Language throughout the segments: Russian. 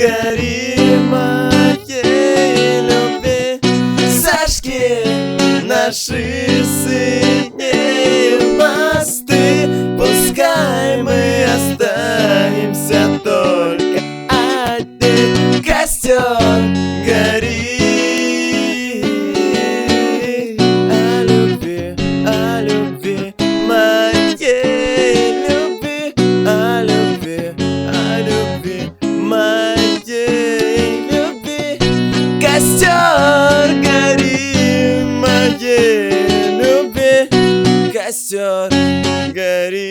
гори моей любви, зажги наши синие мосты. Пускай мы останемся только одни. Костер, гори о любви, моей любви, о любви, моей любви. Костер, гори моей любви, костер, гори.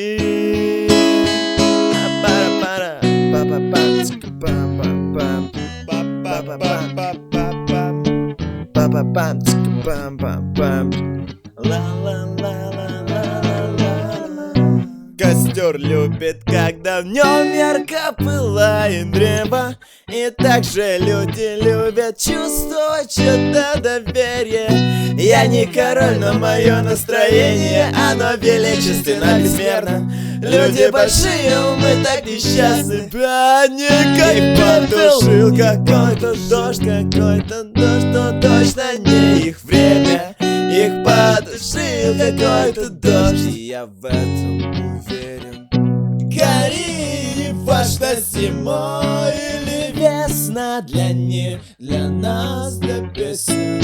Костер любит, когда в нем ярко пылает древо. И также люди любят чувствовать что-то доверие. Я не король, но мое настроение, оно величественно, безмерно. Люди большие, мы так несчастны. Они как потушил какой-то дождь, но точно не их время. Их потушил какой-то дождь, и я в этом уверен. Гори, не важно, зимой или весна, для них, для нас, для песен.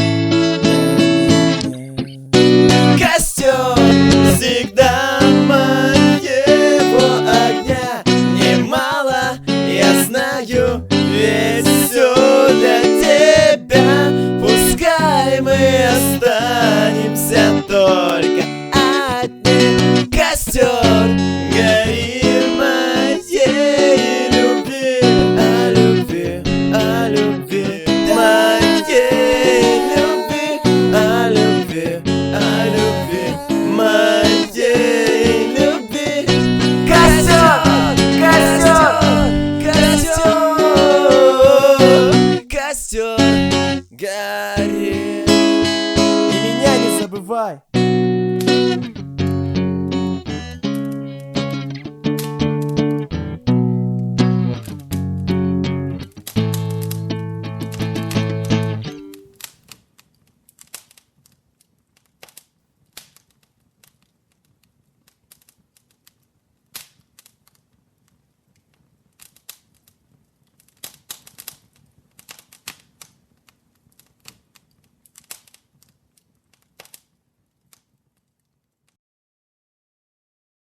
Костер всегда моя.